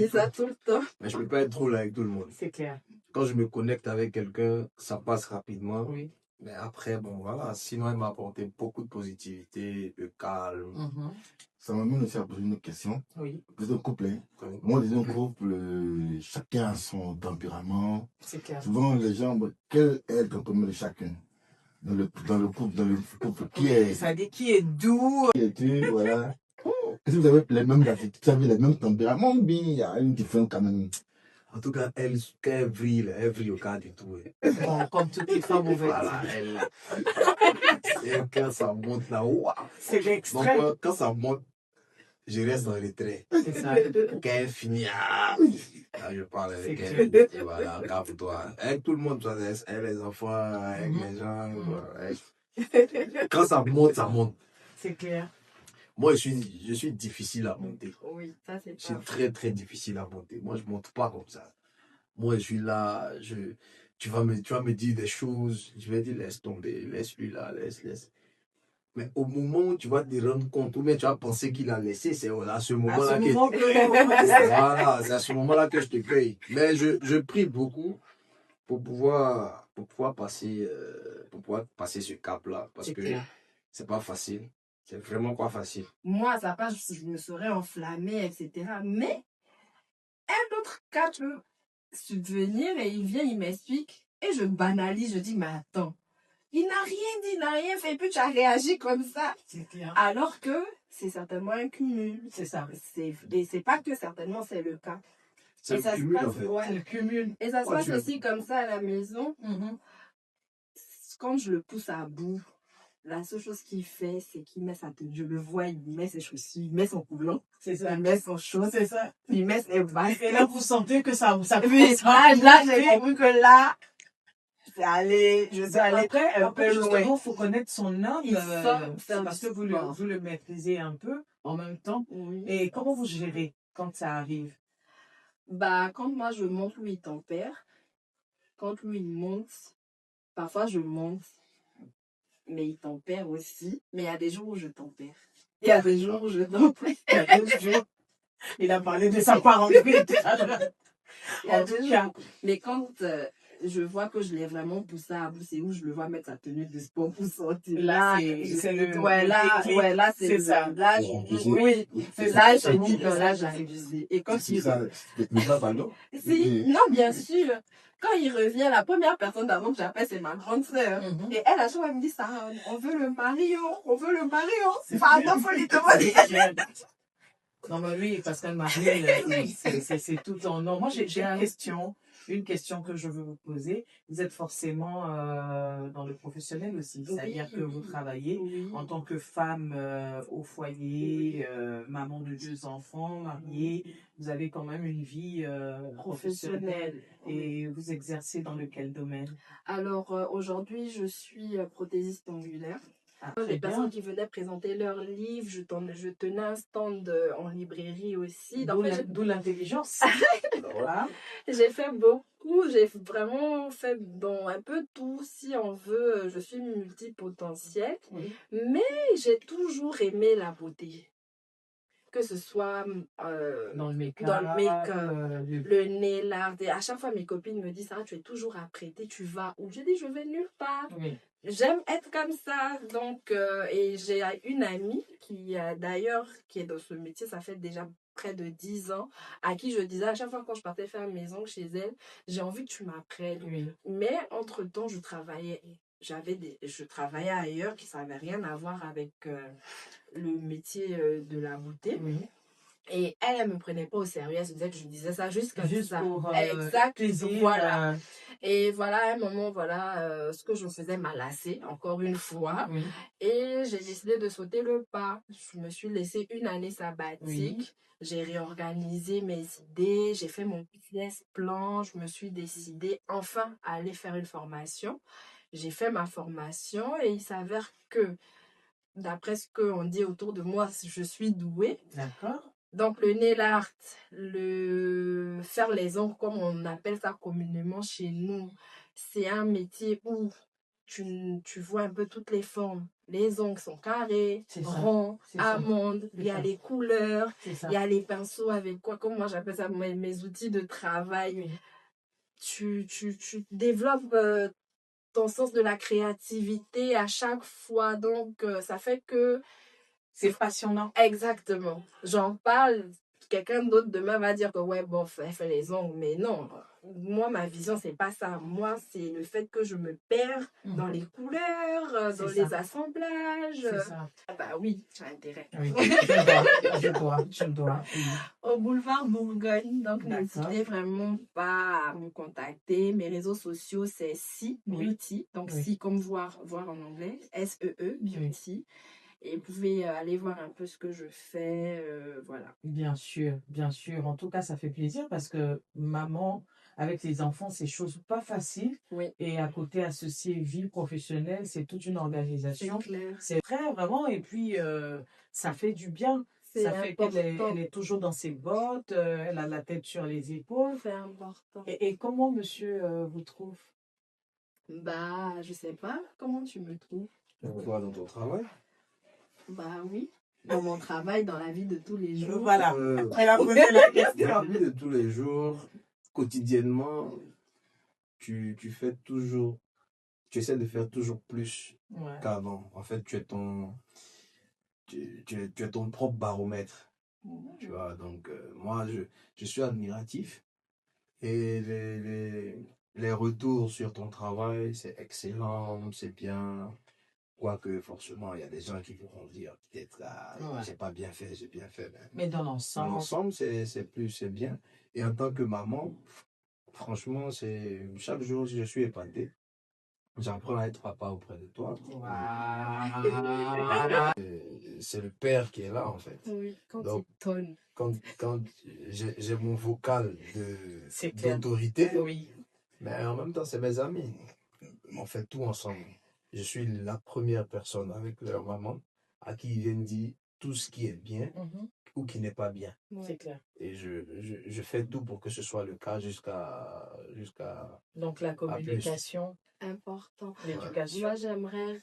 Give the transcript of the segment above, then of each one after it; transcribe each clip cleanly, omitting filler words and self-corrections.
Et ça tout le temps. Mais je peux pas être drôle avec tout le monde. C'est clair. Quand je me connecte avec quelqu'un, ça passe rapidement. Oui. Mais après, bon, voilà. Sinon, elle m'a apporté beaucoup de positivité, de calme. Ça m'amène aussi à poser une autre question. Oui. Vous êtes un couple, hein? Oui. Moi, dans un couple, chacun a son tempérament. C'est clair. Souvent, les gens, quel est le tempérament de chacun? Dans le couple, qui est, Ça dit qui est doux. voilà. Est-ce que vous avez les mêmes attitudes, vous avez les mêmes tempéraments, bien, il y a une différence quand même. En tout cas, elle, quand elle brille au cas du tout. Bon, comme toutes les femmes, on va Voilà, dire. elle, quand ça monte là, waouh. C'est l'extrême. Donc, quand ça monte, je reste dans les traits. C'est ça. Quand elle finit, je parle avec C'est elle. clair. Et voilà, calme-toi. Avec tout le monde, avec les enfants, avec les gens. Voilà. Quand ça monte, ça monte. C'est clair. Moi, je suis difficile à monter. Oui, ça c'est Je suis pas. très, très difficile à monter. Moi, je ne monte pas comme ça. Moi, je suis là, tu vas me dire des choses, je vais dire laisse tomber, laisse-lui là, laisse. Mais au moment où tu vas te rendre compte, ou bien tu vas penser qu'il a laissé, c'est à ce moment-là voilà, c'est à ce moment-là que je te cueille. Mais je prie beaucoup pour pouvoir passer ce cap-là. Parce que c'est pas facile. C'est vraiment pas facile. Moi, à sa part, je me serais enflammée, etc. Mais un autre cas peut subvenir et il vient, il m'explique et je banalise. Je dis, mais attends, il n'a rien dit, il n'a rien fait, puis tu as réagi comme ça. C'est clair. Alors que c'est certainement un cumul. C'est ça. Et c'est pas que certainement c'est le cas. C'est Et ça le se cumul, passe, en fait. ouais. C'est le cumul. Et ça se Ouais, passe tu- aussi comme ça à la maison. Quand je le pousse à bout, la seule chose qu'il fait, c'est qu'il met sa tenue. Je le vois, il met ses chaussures, il met son coulant, C'est ça. il met son chaud, C'est ça. il met ses baskets. Et là, vous sentez que ça Oui, là, j'ai compris que là, c'est allé, je suis allée Après, un peu justement, loin. il faut connaître son homme. Il sort faire Parce du que vous sport. le maîtrisez un peu en même temps. Oui. Et comment vous gérez quand ça arrive? Bah, quand moi je monte, lui il tempère. Quand lui il monte, parfois je monte, mais il tempère aussi. Mais il y a des jours où je tempère. Il y a des jours où je tempère. Il y a 2 jours, il a parlé de sa parenté tout à l'heure. Il y a En tout des cas, jours. Mais quand je vois que je l'ai vraiment poussé à bout, c'est où je le vois mettre sa tenue de sport pour sortir. Là, je- c'est le déclic. Là, c'est ça. Là, oui. C'est Là, ça. j'ai dit que là, j'ai abusé. Et quand Si il ça, mais pas, pardon. Si, non, bien sûr. Quand il revient, la première personne d'abord que j'appelle, c'est ma grande sœur. Et elle, à chaque fois, elle me dit ça, on veut le mari, on veut le mari. Pardon, faut lui demander. Non, mais oui, Pascal Marie, c'est tout en nom. Moi, j'ai une question que je veux vous poser. Vous êtes forcément dans le professionnel aussi, c'est-à-dire que vous travaillez en tant que femme au foyer, maman de 2 enfants, mariée. Vous avez quand même une vie professionnelle. Et vous exercez dans lequel domaine? Alors, aujourd'hui, je suis prothésiste angulaire. Ah, Les très bien. personnes qui venaient présenter leurs livres, je tenais un stand en librairie aussi. D'où l'intelligence. Voilà. J'ai fait beaucoup, j'ai vraiment fait bon, un peu tout, si on veut. Je suis multipotentielle, Oui. mais j'ai toujours aimé la beauté. Que ce soit Dans le make-up, le nez, l'art. À chaque fois, mes copines me disent, ah, tu es toujours apprêtée, tu vas où? Je dis, je vais nulle part. Oui. J'aime être comme ça. Donc, et j'ai une amie qui, d'ailleurs, qui est dans ce métier, ça fait déjà près de 10 ans, à qui je disais à chaque fois quand je partais faire mes ongles chez elle, j'ai envie que tu m'apprennes. Oui. Mais entre-temps, je travaillais ailleurs qui n'avait rien à voir avec le métier de la beauté. Oui. Et elle me prenait pas au sérieux. Elle se disait que je disais ça juste comme ça. Pour exact. plaisir. Voilà. Et voilà, à un moment, ce que je faisais m'a lassée, encore une fois. Oui. Et j'ai décidé de sauter le pas. Je me suis laissée une année sabbatique. Oui. J'ai réorganisé mes idées. J'ai fait mon business plan. Je me suis décidée enfin à aller faire une formation. J'ai fait ma formation et il s'avère que, d'après ce qu'on dit autour de moi, je suis douée. D'accord. Donc, le nail art, faire les ongles, comme on appelle ça communément chez nous, c'est un métier où tu vois un peu toutes les formes. Les ongles sont carrés, C'est ça. ronds, C'est ça. amandes, C'est il y a ça. les couleurs, C'est ça. il y a les pinceaux avec quoi, comme moi j'appelle ça mes outils de travail. Oui. Tu développes ton sens de la créativité à chaque fois. Donc, ça fait que... C'est passionnant. Exactement. J'en parle, quelqu'un d'autre demain va dire que ouais, bon, elle fait les ongles. Mais non, moi, ma vision, c'est pas ça. Moi, c'est le fait que je me perds dans les couleurs, C'est dans ça. les assemblages. C'est ça. Ah bah oui, tu as intérêt. Oui. Je dois. Oui. Au boulevard Bourgogne. Donc, D'accord. n'hésitez vraiment pas à me contacter. Mes réseaux sociaux, c'est Si Beauty. Donc, Oui. Si comme voir en anglais. S-E-E, Beauty. Et vous pouvez aller voir un peu ce que je fais. Voilà. Bien sûr, bien sûr. En tout cas, ça fait plaisir parce que maman, avec les enfants, c'est chose pas facile. Oui. Et à côté, associer vie professionnelle, c'est toute une C'est organisation. clair. C'est vrai, vraiment. Et puis, ça fait du bien. C'est Ça fait important. elle est toujours dans ses bottes, elle a la tête sur les épaules. C'est important. Et comment monsieur vous trouve? Bah, je sais pas. Comment tu me trouves? Toi, dans ton travail. Bah oui. Dans mon travail, dans la vie de tous les jours. Voilà. Euh, Elle a posé la Dans la question. vie de tous les jours, quotidiennement, tu fais toujours, tu essaies de faire toujours plus Ouais. qu'avant. En fait, tu es ton propre baromètre. Tu vois, donc moi, je suis admiratif et les retours sur ton travail, c'est excellent, c'est bien. Quoique, forcément, il y a des gens qui pourront dire peut-être, ah, Ouais. j'ai pas bien fait, j'ai bien fait. Mais dans Dans l'ensemble, l'ensemble, c'est bien. Et en tant que maman, franchement, chaque jour, je suis épaté. J'apprends à être papa auprès de toi. Voilà. C'est le père qui est là, en fait. Oui, quand Donc, il tonne. quand j'ai mon vocal C'est clair. d'autorité, Oui. mais en même temps, c'est mes amis. On fait tout ensemble. Je suis la première personne avec leur maman à qui ils viennent dire tout ce qui est bien ou qui n'est pas bien. C'est clair. Et je fais tout pour que ce soit le cas jusqu'à Donc la communication, Important. l'éducation. Moi, j'aimerais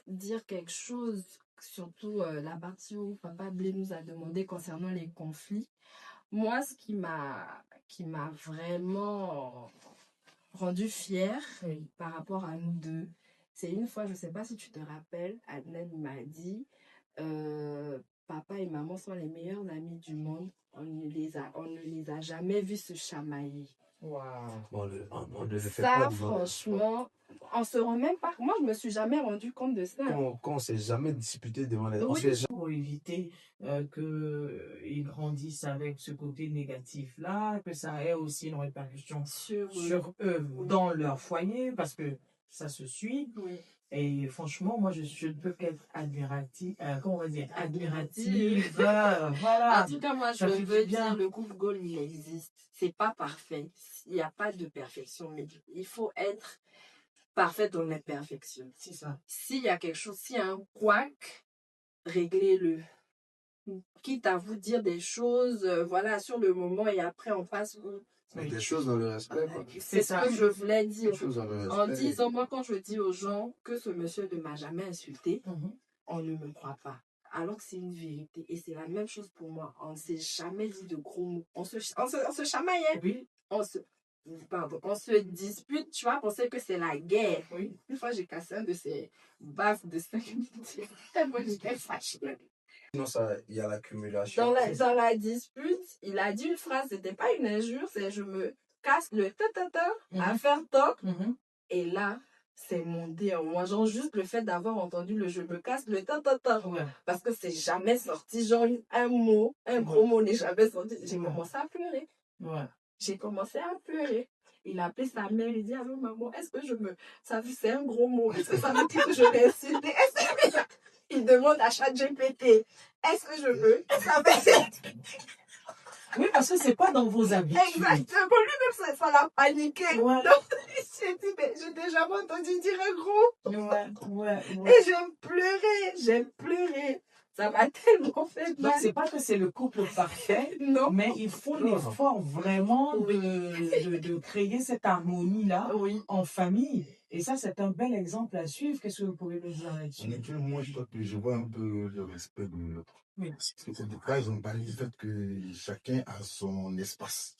dire quelque chose, surtout la partie où Papa Blé nous a demandé concernant les conflits. Moi, ce qui m'a vraiment rendu fière par rapport à nous deux, c'est une fois, je ne sais pas si tu te rappelles, Adnan m'a dit papa et maman sont les meilleurs amis du monde. On ne les a jamais vus se chamailler. Wow. on ne le fait Ça, pas devant- franchement, on se rend même pas. Moi, je me suis jamais rendu compte de ça. Quand on s'est jamais disputé devant les... Oui. On s'est jamais... Pour éviter qu'ils grandissent avec ce côté négatif-là, que ça ait aussi une répercussion sur eux dans leur foyer, parce que ça se suit. Oui. Et franchement, moi, je ne peux qu'être admirative, comment on va dire, Admirative. Voilà. En tout cas, moi, je Ça fait veux du bien. dire, le couple Goal, il existe. C'est pas parfait. Il n'y a pas de perfection, mais il faut être parfait dans l'imperfection. C'est ça. S'il y a quelque chose, s'il y a un couac, réglez-le. Quitte à vous dire des choses, voilà, sur le moment, et après, on passe. Mais des choses dans le respect, quoi. C'est ce que je voulais dire. Des choses dans le En respect. disant, moi, quand je dis aux gens que ce monsieur ne m'a jamais insulté, on ne me croit pas. Alors que c'est une vérité. Et c'est la même chose pour moi. On ne s'est jamais dit de gros mots. On se chamaille, hein. Oui. On se dispute, tu vois, penser que c'est la guerre. Oui. Une fois, j'ai cassé un de ces baffes de 5 minutes. Moi, j'étais fâchée. Sinon, il y a l'accumulation. Dans la dispute, il a dit une phrase, c'était pas une injure, c'est je me casse le ta-ta-ta à faire toc. Et là, c'est monté en moi. Genre, juste le fait d'avoir entendu le je me casse le ta-ta-ta. Ouais. Parce que c'est jamais sorti. Genre, un mot, un gros mot n'est jamais sorti. J'ai commencé à pleurer. Ouais. J'ai commencé à pleurer. Il a appelé sa mère, il dit allô maman, est-ce que ça c'est un gros mot, est-ce que ça veut dire que je l'ai insulté? Il demande à ChatGPT, est-ce que je veux? Oui, parce que c'est pas dans vos habitudes. Exactement, lui-même ça l'a paniqué. Ouais. Donc, j'ai dit, mais je n'ai jamais entendu dire un gros. Ouais. Et j'ai pleuré. Ça m'a tellement fait Donc, mal. c'est pas que c'est le couple parfait, Non. mais il faut l'effort vraiment de créer cette harmonie-là Oui. en famille. Et ça, c'est un bel exemple à suivre. Qu'est-ce que vous pourriez nous dire là-dessus? Honnêtement, moi, je crois que je vois un peu le respect de l'autre. Oui. Parce que c'est des cas, ils ont parlé du fait que chacun a son espace.